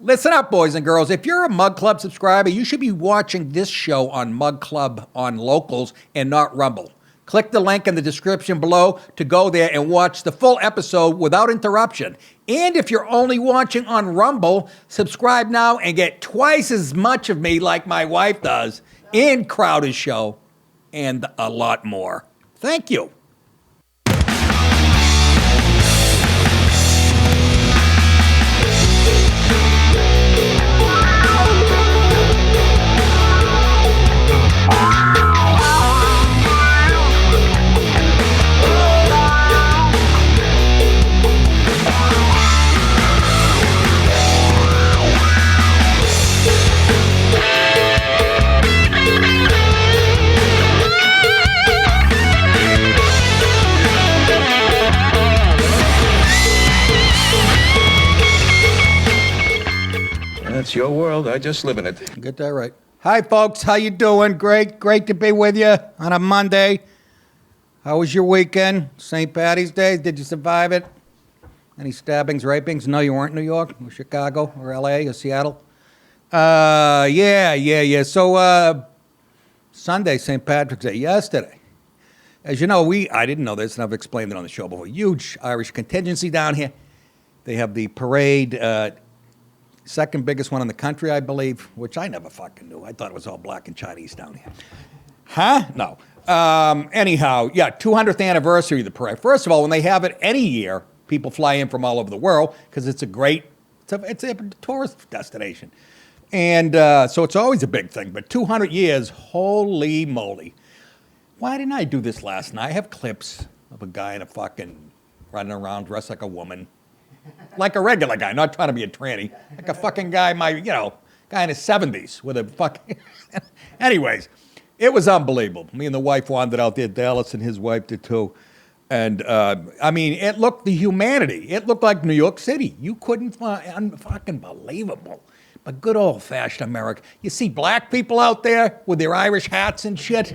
Listen up, boys and girls. If you're a Mug Club subscriber, you should be watching this show on Mug Club on Locals and not Rumble. Click the link in the description below to go there and watch the full episode without interruption. And if you're only watching on Rumble, subscribe now and get twice as much of me like my wife does in Crowder's show and a lot more. Thank you. It's your world. I just live in it. Get that right. Hi, folks. How you doing? Great to be with you on a Monday. How was your weekend? St. Patty's Day. Did you survive it? Any stabbings, rapings? No, you weren't in New York or Chicago or L.A. or Seattle? Yeah. So, Sunday, St. Patrick's Day, yesterday. As you know, I didn't know this, and I've explained it on the show before. Huge Irish contingency down here. They have the parade, second biggest one in the country, I believe, which I never fucking knew. I thought it was all black and Chinese down here. Huh? No. Anyhow, 200th anniversary of the parade. First of all, when they have it any year, people fly in from all over the world because it's a tourist destination. And so it's always a big thing. But 200 years, holy moly. Why didn't I do this last night? I have clips of a guy in a fucking running around dressed like a woman. Like a regular guy, not trying to be a tranny. Like a fucking guy, guy in his 70s with a fucking... Anyways, it was unbelievable. Me and the wife wandered out there. Dallas and his wife did too. And, it looked, the humanity, it looked like New York City. You couldn't find, fucking believable. But good old-fashioned America. You see black people out there with their Irish hats and shit.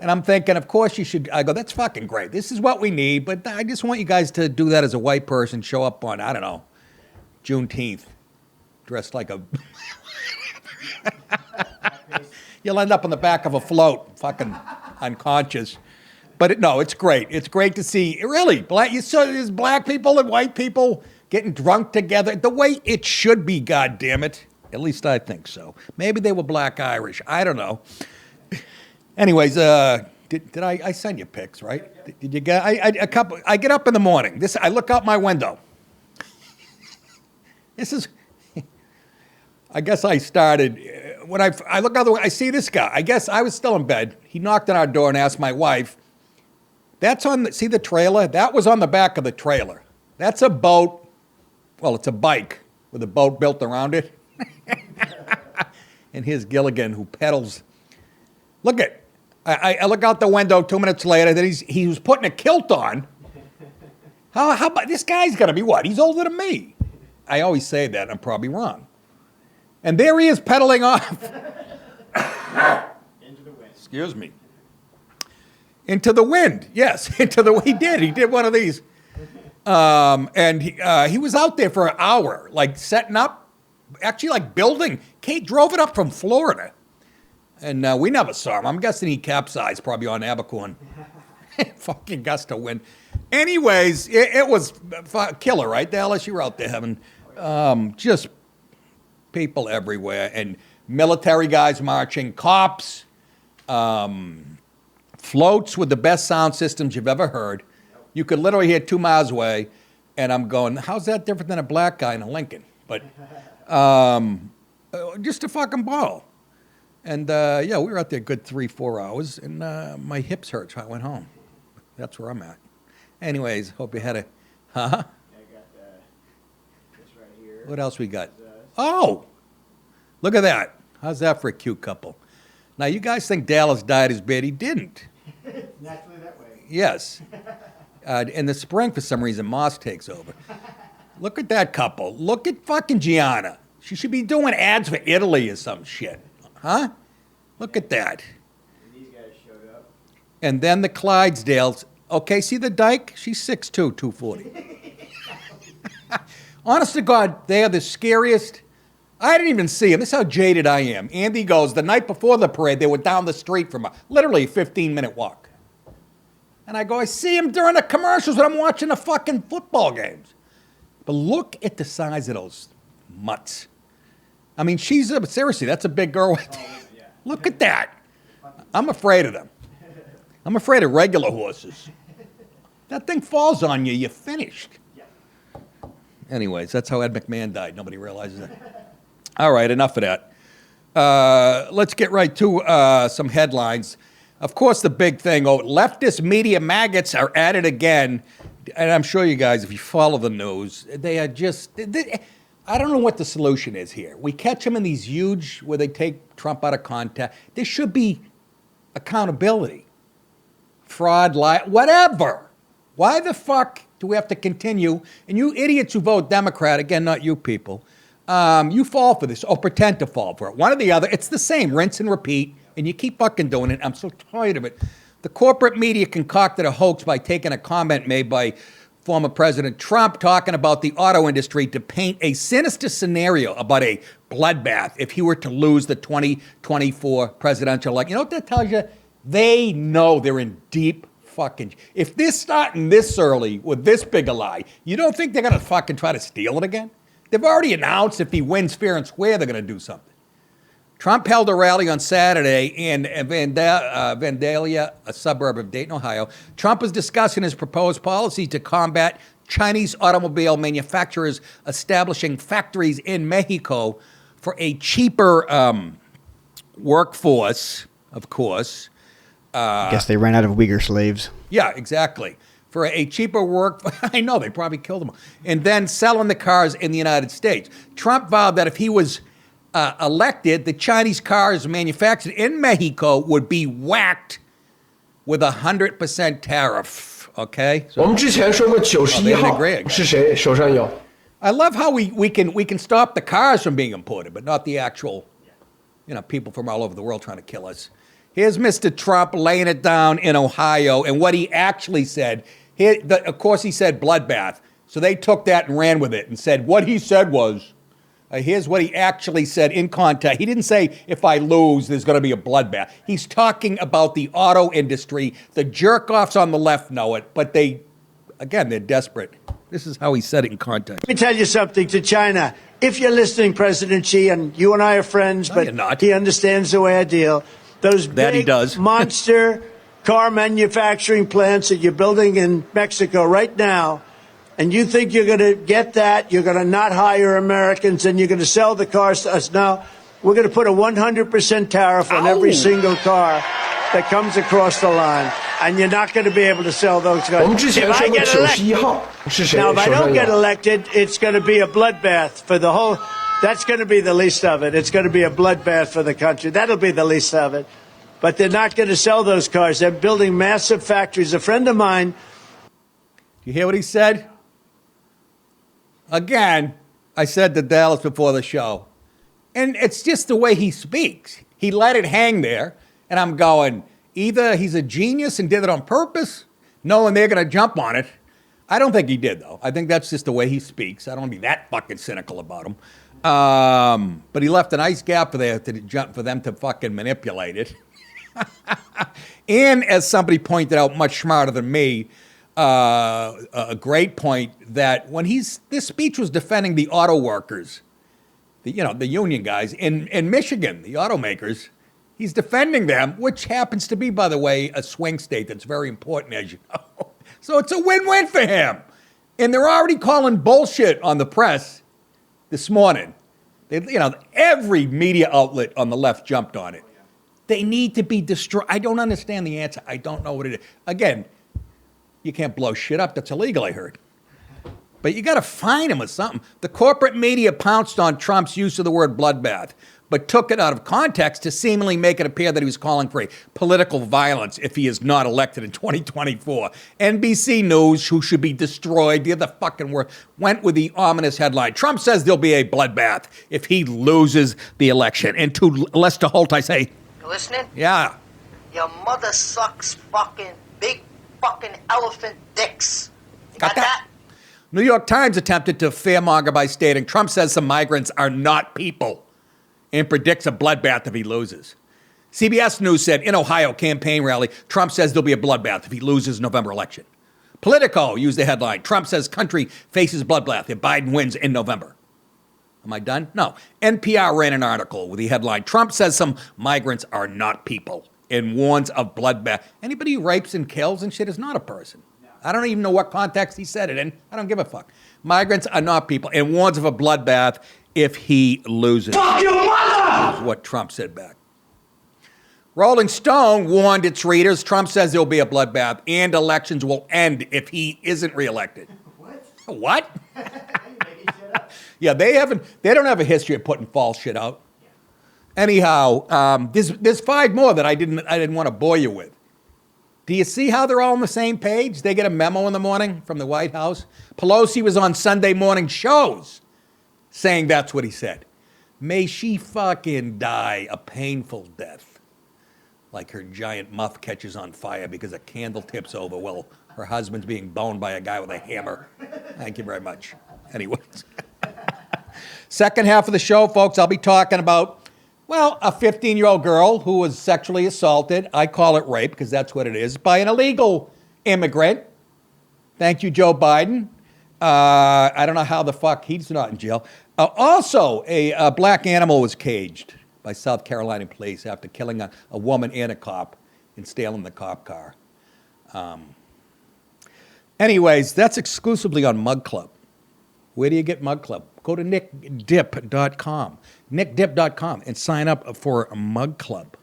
And I'm thinking, of course you should. I go, that's fucking great. This is what we need. But I just want you guys to do that as a white person. Show up on, I don't know, Juneteenth. Dressed like a... You'll end up on the back of a float, fucking unconscious. But it's great. It's great to see, really, there's black people and white people getting drunk together the way it should be, goddammit. At least I think so. Maybe they were black Irish. I don't know. Anyways, did I send you pics, right? Did you get a couple? I get up in the morning. I look out my window. This is. I guess I started when I look out the window. I see this guy. I guess I was still in bed. He knocked on our door and asked my wife. That's on. See the trailer? That was on the back of the trailer. That's a boat. Well, it's a bike with a boat built around it. And here's Gilligan who pedals. Look at. I look out the window 2 minutes later that he was putting a kilt on. How about this guy's got to be what? He's older than me. I always say that. I'm probably wrong. And there he is pedaling off. Into the wind. Excuse me. Into the wind. Yes, into the wind. He did. He did one of these. And he was out there for an hour, like setting up, actually like building. Kate drove it up from Florida. And we never saw him. I'm guessing he capsized probably on Abercorn. Fucking gust of wind. Anyways, it was killer, right, Dallas? You were out there having just people everywhere. And military guys marching, cops, floats with the best sound systems you've ever heard. You could literally hear 2 miles away. And I'm going, how's that different than a black guy in a Lincoln? But just a fucking ball. And, we were out there a good 3-4 hours, and my hips hurt, so I went home. That's where I'm at. Anyways, hope you had a... Huh? I got this right here. What else we got? Oh! Look at that. How's that for a cute couple? Now, you guys think Dallas dyed his beard. He didn't. Naturally that way. Yes. In the spring, for some reason, moss takes over. Look at that couple. Look at fucking Gianna. She should be doing ads for Italy or some shit. Huh? Look at that. And these guys showed up. And then the Clydesdales. Okay, see the dyke? She's 6'2", 240. Honest to God, they are the scariest I didn't even see him. This is how jaded I am. Andy goes, the night before the parade, they were down the street from literally a 15-minute walk. And I go, I see him during the commercials when I'm watching the fucking football games. But look at the size of those mutts. I mean, seriously, that's a big girl. Yeah. Look at that. I'm afraid of them. I'm afraid of regular horses. That thing falls on you, you're finished. Yeah. Anyways, that's how Ed McMahon died. Nobody realizes that. All right, enough of that. Let's get right to some headlines. Of course, the big thing, leftist media maggots are at it again. And I'm sure you guys, if you follow the news, they are just... I don't know what the solution is here. We catch them in these huge, where they take Trump out of context. There should be accountability. Fraud, lie, whatever. Why the fuck do we have to continue? And you idiots who vote Democrat, again, not you people, you fall for this or pretend to fall for it. One or the other, it's the same, rinse and repeat, and you keep fucking doing it. I'm so tired of it. The corporate media concocted a hoax by taking a comment made by former President Trump talking about the auto industry to paint a sinister scenario about a bloodbath if he were to lose the 2024 presidential election. You know what that tells you? They know they're in deep fucking... If they're starting this early with this big a lie, you don't think they're going to fucking try to steal it again? They've already announced if he wins fair and square, they're going to do something. Trump held a rally on Saturday in Vandalia, a suburb of Dayton, Ohio. Trump was discussing his proposed policy to combat Chinese automobile manufacturers establishing factories in Mexico for a cheaper workforce, of course. I guess they ran out of Uyghur slaves. Yeah, exactly. For a cheaper work, I know, they probably killed them. And then selling the cars in the United States. Trump vowed that if he was elected, the Chinese cars manufactured in Mexico would be whacked with 100% tariff. Okay? 我们之前说过91号 agree. 是谁手上有？ I love how we can stop the cars from being imported, but not the actual, people from all over the world trying to kill us. Here's Mr. Trump laying it down in Ohio, and what he actually said. Of course, he said bloodbath. So they took that and ran with it and said what he said was, here's what he actually said in context. He didn't say, if I lose, there's going to be a bloodbath. He's talking about the auto industry. The jerk-offs on the left know it, but they're desperate. This is how he said it in context. Let me tell you something to China. If you're listening, President Xi, and you and I are friends, No, but you're not. he understands the way I deal. Those That he big does. monster car manufacturing plants that you're building in Mexico right now, and you think you're going to get that, you're going to not hire Americans, and you're going to sell the cars to us. Now, we're going to put a 100% tariff on every single car that comes across the line, and you're not going to be able to sell those cars. 我们之前 If 说 I 过 get 91 elected, 号是谁 now, if I 手上 don't get 有？ elected, it's going to be a bloodbath for the whole. That's going to be the least of it. It's going to be a bloodbath for the country. That'll be the least of it. But they're not going to sell those cars. They're building massive factories. A friend of mine. You hear what he said? Again, I said to Dallas before the show, and it's just the way he speaks. He let it hang there, and I'm going, either he's a genius and did it on purpose, knowing they're going to jump on it. I don't think he did, though. I think that's just the way he speaks. I don't want to be that fucking cynical about him. But he left a nice gap for them to fucking manipulate it. And as somebody pointed out, much smarter than me, a great point, that when this speech was defending the auto workers, the union guys in Michigan, the automakers, he's defending them, which happens to be, by the way, a swing state that's very important, as you know. So it's a win-win for him. And they're already calling bullshit on the press this morning. Every media outlet on the left jumped on it. They need to be destroyed. I don't understand the answer. I don't know what it is. Again, you can't blow shit up. That's illegal, I heard. But you got to fine him with something. The corporate media pounced on Trump's use of the word bloodbath, but took it out of context to seemingly make it appear that he was calling for a political violence if he is not elected in 2024. NBC News, who should be destroyed, the other fucking word, went with the ominous headline. Trump says there'll be a bloodbath if he loses the election. And to Lester Holt, I say, You listening? yeah. Your mother sucks fucking big fucking elephant dicks. You Got that? New York Times attempted to fearmonger by stating Trump says some migrants are not people and predicts a bloodbath if he loses. CBS News said in Ohio campaign rally, Trump says there'll be a bloodbath if he loses November election. Politico used the headline, Trump says country faces bloodbath if Biden wins in November. Am I done? No. NPR ran an article with the headline, Trump says some migrants are not people and warns of bloodbath. Anybody who rapes and kills and shit is not a person. I don't even know what context he said it in. I don't give a fuck. Migrants are not people and warns of a bloodbath if he loses. Fuck your mother! Is what Trump said back. Rolling Stone warned its readers, Trump says there'll be a bloodbath and elections will end if he isn't reelected. What? What? Are you making shit up? Yeah, they don't have a history of putting false shit out. Anyhow, there's 5 more that I didn't want to bore you with. Do you see how they're all on the same page? They get a memo in the morning from the White House. Pelosi was on Sunday morning shows saying that's what he said. May she fucking die a painful death. Like her giant muff catches on fire because a candle tips over while her husband's being boned by a guy with a hammer. Thank you very much. Anyways. Second half of the show, folks, I'll be talking about, well, a 15-year-old girl who was sexually assaulted. I call it rape because that's what it is, by an illegal immigrant. Thank you, Joe Biden. I don't know how the fuck he's not in jail. Also, a black animal was caged by South Carolina police after killing a woman and a cop and stealing the cop car. Anyways, that's exclusively on Mug Club. Where do you get Mug Club? Go to nickdip.com. nickdip.com and sign up for a Mug Club.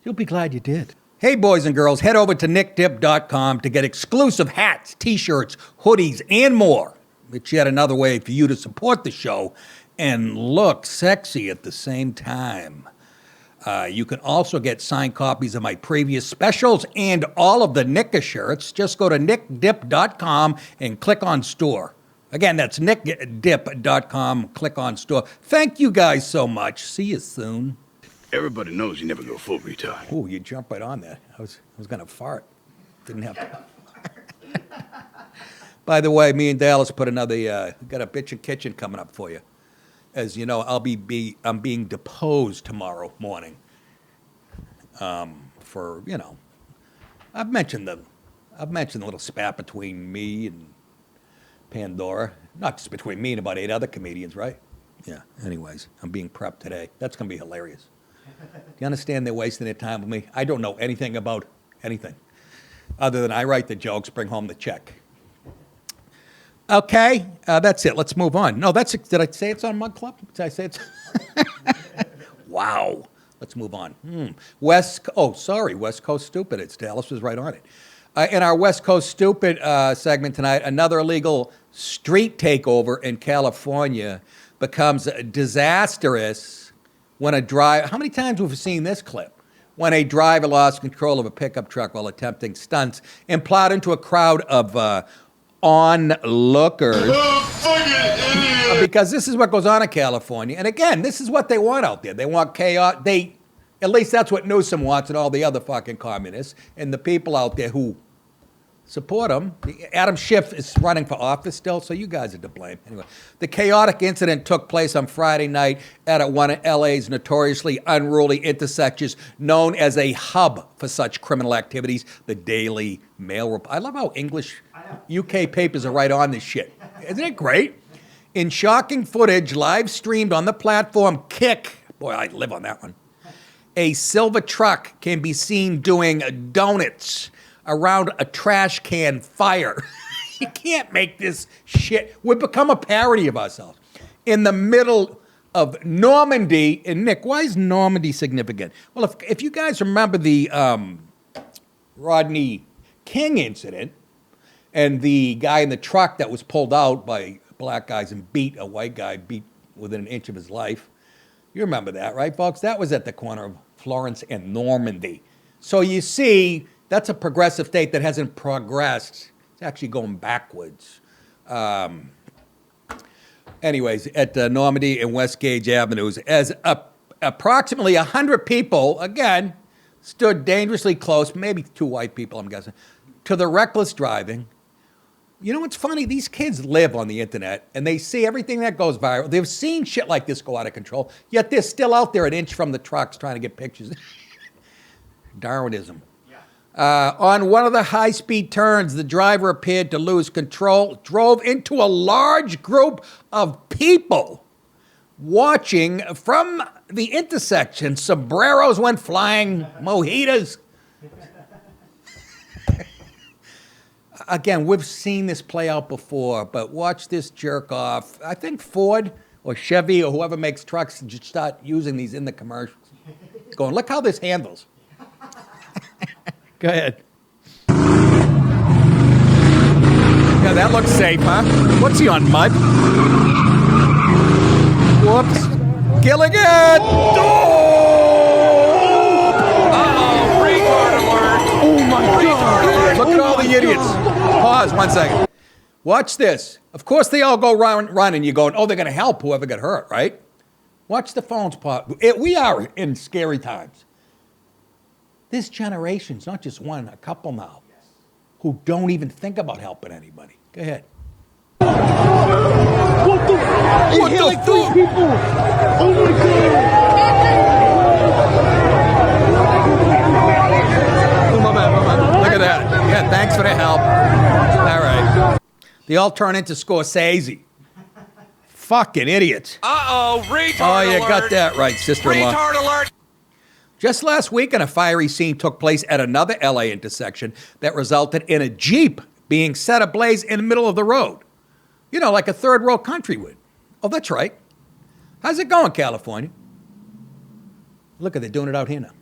You'll be glad you did. Hey, boys and girls, head over to nickdip.com to get exclusive hats, T-shirts, hoodies, and more. It's yet another way for you to support the show and look sexy at the same time. You can also get signed copies of my previous specials and all of the Nicka shirts. Just go to nickdip.com and click on store. Again, that's nickdip.com, click on store. Thank you guys so much. See you soon. Everybody knows you never go full retard. Ooh, you jumped right on that. I was going to fart. Didn't have to. By the way, me and Dallas put another, got a bitchin' kitchen coming up for you. As you know, I'm being deposed tomorrow morning. For, you know, I've mentioned the little spat between me and Pandora. Not just between me and about 8 other comedians, right? Yeah, anyways, I'm being prepped today. That's going to be hilarious. Do you understand they're wasting their time with me? I don't know anything about anything other than I write the jokes, bring home the check. Okay, that's it. Let's move on. No, that's it. Did I say it's on Mug Club? Did I say it's? Wow. Let's move on. West Coast Stupid. It's Dallas was right on it. In our West Coast Stupid segment tonight, another illegal street takeover in California becomes disastrous when a driver. How many times have we seen this clip? When a driver lost control of a pickup truck while attempting stunts and plowed into a crowd of onlookers. Because this is what goes on in California. And again, this is what they want out there. They want chaos. At least that's what Newsom wants and all the other fucking communists and the people out there who support him. Adam Schiff is running for office still, so you guys are to blame. Anyway, the chaotic incident took place on Friday night at one of LA's notoriously unruly intersections known as a hub for such criminal activities, the Daily Mail. I love how English UK papers are right on this shit. Isn't it great? In shocking footage live streamed on the platform Kick, boy, I live on that one, a silver truck can be seen doing donuts around a trash can fire. You can't make this shit. We've become a parody of ourselves. In the middle of Normandy, and Nick, why is Normandy significant? Well, if you guys remember the Rodney King incident and the guy in the truck that was pulled out by black guys and beat a white guy, beat within an inch of his life. You remember that, right, folks? That was at the corner of Florence and Normandy. So you see, that's a progressive state that hasn't progressed. It's actually going backwards. Anyways, at Normandy and West Gage Avenues, as approximately 100 people, again, stood dangerously close, maybe 2 white people, I'm guessing, to the reckless driving You know what's funny? These kids live on the internet, and they see everything that goes viral. They've seen shit like this go out of control, yet they're still out there an inch from the trucks trying to get pictures. Darwinism. On one of the high-speed turns, the driver appeared to lose control, drove into a large group of people watching from the intersection. Sombreros went flying, mojitos. Again, we've seen this play out before, but watch this jerk off. I think Ford or Chevy or whoever makes trucks should start using these in the commercials. Going, look how this handles. Go ahead. Yeah, that looks safe, huh? What's he on, mud? Whoops. Gilligan! Uh-oh, retard alert! Oh my God! Look at all the idiots. Pause 1 second. Watch this. Of course, they all go run, and you're going, oh, they're going to help whoever got hurt, right? Watch the phones pop. We are in scary times. This generation's not just one, a couple now, who don't even think about helping anybody. Go ahead. What the fuck? People! Oh my God! Look at that. Yeah, thanks for the help. All right. They all turn into Scorsese. Fucking idiots. Uh-oh, retard Oh, you alert! got that right, sister-in-law. Retard alert! Just last weekend, a fiery scene took place at another LA intersection that resulted in a Jeep being set ablaze in the middle of the road. You know, like a third world country would. Oh, that's right. How's it going, California? Look at they're doing it out here now.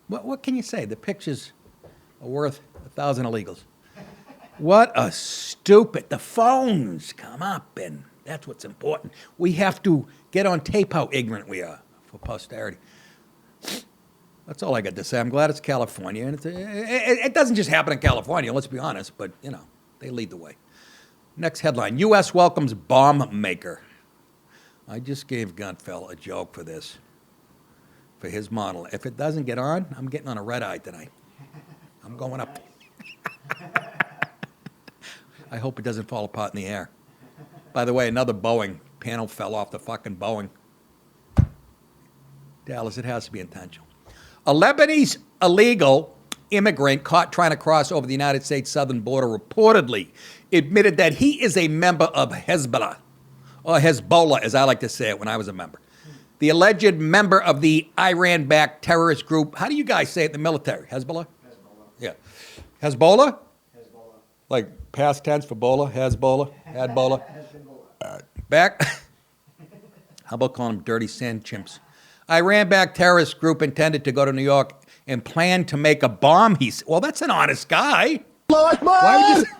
What can you say? The pictures are worth 1,000 illegals. What a stupid. The phones come up, and that's what's important. We have to get on tape how ignorant we are for posterity. That's all I got to say. I'm glad it's California. And it doesn't just happen in California, let's be honest, but, you know, they lead the way. Next headline, U.S. welcomes bomb maker. I just gave Gunfell a joke for this, for his model. If it doesn't get on, I'm getting on a red eye tonight. I'm going up. I hope it doesn't fall apart in the air. By the way, another Boeing panel fell off the fucking Boeing. Dallas, it has to be intentional. A Lebanese illegal immigrant caught trying to cross over the United States southern border reportedly admitted that he is a member of Hezbollah, or Hezbollah, as I like to say it when I was a member. The alleged member of the Iran-backed terrorist group, how do you guys say it in the military? Hezbollah? Hezbollah. Yeah. Hezbollah? Hezbollah. Like past tense for Bola? Hezbollah? Hadbollah? Back. How about calling them dirty sand chimps? Iran-backed terrorist group intended to go to New York and planned to make a bomb. Well, that's an honest guy. Why would you say?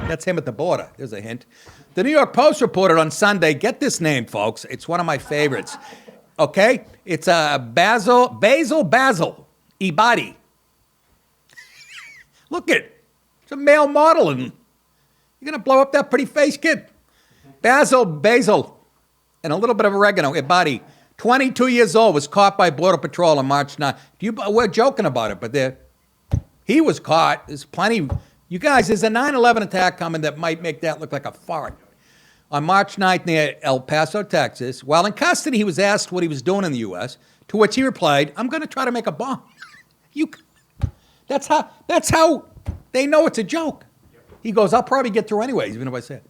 That's him at the border. There's a hint. The New York Post reported on Sunday, get this name, folks. It's one of my favorites. Okay? It's Basil Ibadi. Look at it. It's a male model, and you're going to blow up that pretty face, kid. Basil, and a little bit of oregano. Ibadi, 22 years old, was caught by Border Patrol on March 9th. We're joking about it, but he was caught. There's plenty. You guys, there's a 9/11 attack coming that might make that look like a fart. On March 9th near El Paso, Texas, while in custody, he was asked what he was doing in the U.S., to which he replied, I'm going to try to make a bomb. That's how they know it's a joke. He goes, I'll probably get through anyways, even if I say it.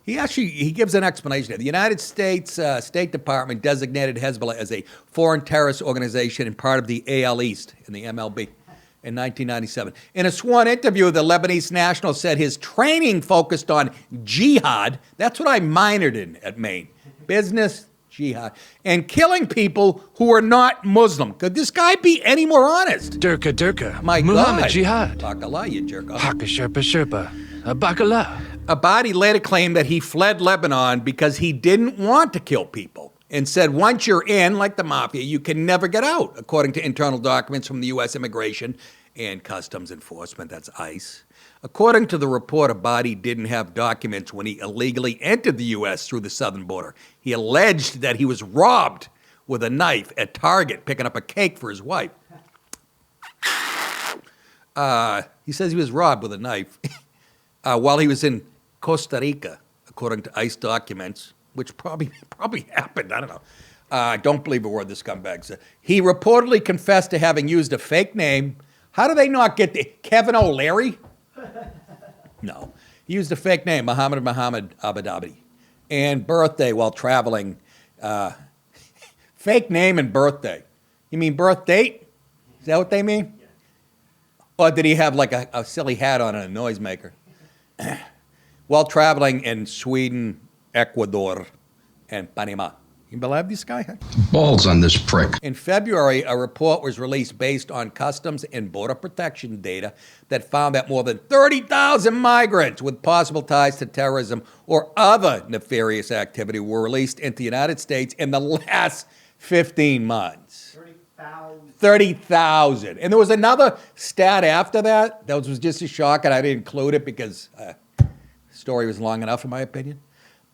He gives an explanation. The United States State Department designated Hezbollah as a foreign terrorist organization and part of the AL East in the MLB in 1997. In a sworn interview, the Lebanese national said his training focused on jihad. That's what I minored in at Maine. Business, jihad, and killing people who are not Muslim. Could this guy be any more honest? Durka. My Muhammad God. Jihad. Bacala, you jerk off. Haka Sherpa. Bacala. Abadi later claimed that he fled Lebanon because he didn't want to kill people and said once you're in, like the mafia, you can never get out, according to internal documents from the U.S. Immigration and Customs Enforcement, that's ICE. According to the report, Abadi didn't have documents when he illegally entered the U.S. through the southern border. He alleged that he was robbed with a knife at Target picking up a cake for his wife. He says he was robbed with a knife while he was in Costa Rica, according to ICE documents, which probably happened. I don't know. I don't believe a word the scumbag said. He reportedly confessed to having used a fake name. How do they not get the Kevin O'Leary? No. He used a fake name, Muhammad Abu Dhabi, and birthday while traveling. Fake name and birthday. You mean birth date? Is that what they mean? Yeah. Or did he have like a silly hat on and a noisemaker? While traveling in Sweden, Ecuador, and Panama. You believe this guy? Huh? Balls on this prick. In February, a report was released based on Customs and Border Protection data that found that more than 30,000 migrants with possible ties to terrorism or other nefarious activity were released into the United States in the last 15 months. 30,000. And there was another stat after that was just a shock, and I didn't include it because the story was long enough, in my opinion.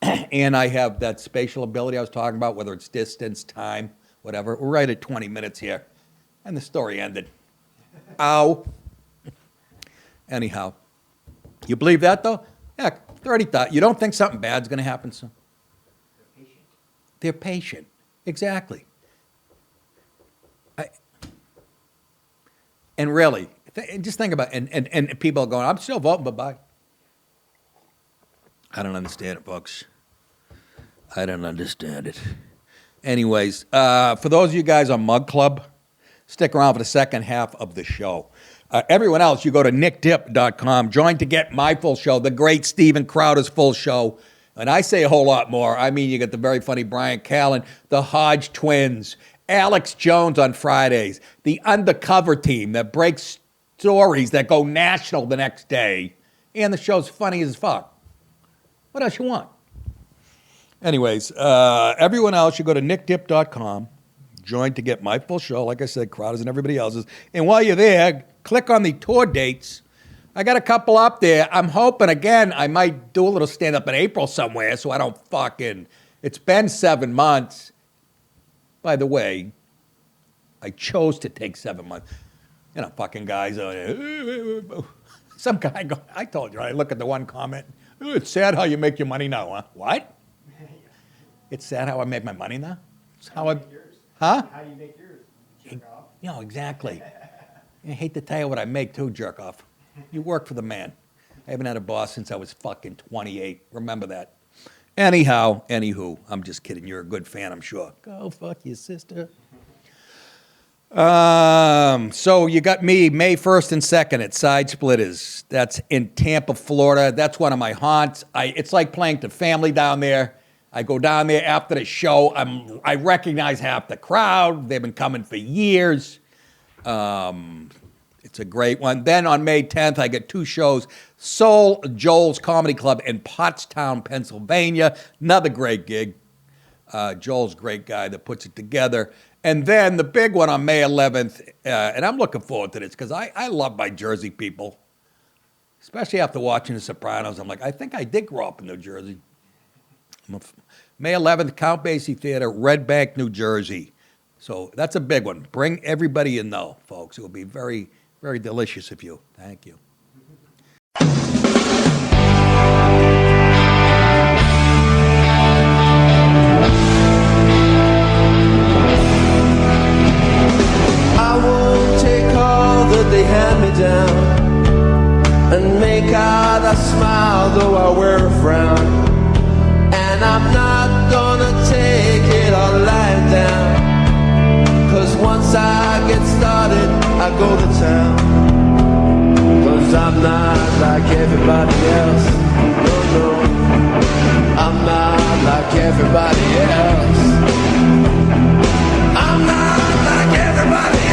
And I have that spatial ability I was talking about, whether it's distance, time, whatever. We're right at 20 minutes here. And the story ended. Ow. Anyhow. You believe that, though? Yeah, 30,000. You don't think something bad's going to happen soon? They're patient. Exactly. And really, just think about it. And people are going, I'm still voting, bye-bye. I don't understand it, folks. I don't understand it. Anyways, for those of you guys on Mug Club, stick around for the second half of the show. Everyone else, you go to nickdip.com. Join to get my full show, the great Steven Crowder's full show. And I say a whole lot more. I mean, you get the very funny Bryan Callen, the Hodge Twins, Alex Jones on Fridays, the undercover team that breaks stories that go national the next day. And the show's funny as fuck. What else you want? Anyways, everyone else, you go to nickdip.com. Join to get my full show. Like I said, Crowder's and everybody else's. And while you're there, click on the tour dates. I got a couple up there. I'm hoping, again, I might do a little stand-up in April somewhere so I don't fucking... It's been 7 months. By the way, I chose to take 7 months. You know, fucking guys. Some guy go, I told you, I look at the one comment. Oh, it's sad how you make your money now, huh? What? It's sad how I make my money now? It's how I... Huh? How do you make yours? Jerk off? You know, exactly. I hate to tell you what I make, too, jerk off. You work for the man. I haven't had a boss since I was fucking 28. Remember that. Anyhow, anywho, I'm just kidding. You're a good fan, I'm sure. Go fuck your sister. So you got me May 1st and 2nd at Side Splitters. That's in Tampa, Florida. That's one of my haunts. It's like playing to family down there. I go down there after the show. I recognize half the crowd. They've been coming for years. It's a great one. Then on May 10th, I get 2 shows. Soul Joel's Comedy Club in Pottstown, Pennsylvania. Another great gig. Joel's a great guy that puts it together. And then the big one on May 11th, and I'm looking forward to this because I love my Jersey people, especially after watching The Sopranos. I'm like, I think I did grow up in New Jersey. May 11th, Count Basie Theater, Red Bank, New Jersey. So that's a big one. Bring everybody you know, folks. It will be very, very delicious of you. Thank you. I won't take all that they hand me down and make out I smile though I wear a frown. And I'm not gonna take it all lying down, 'cause once I get started I go to town. 'Cause I'm not like everybody else. No, no, I'm not like everybody else. I'm not like everybody else.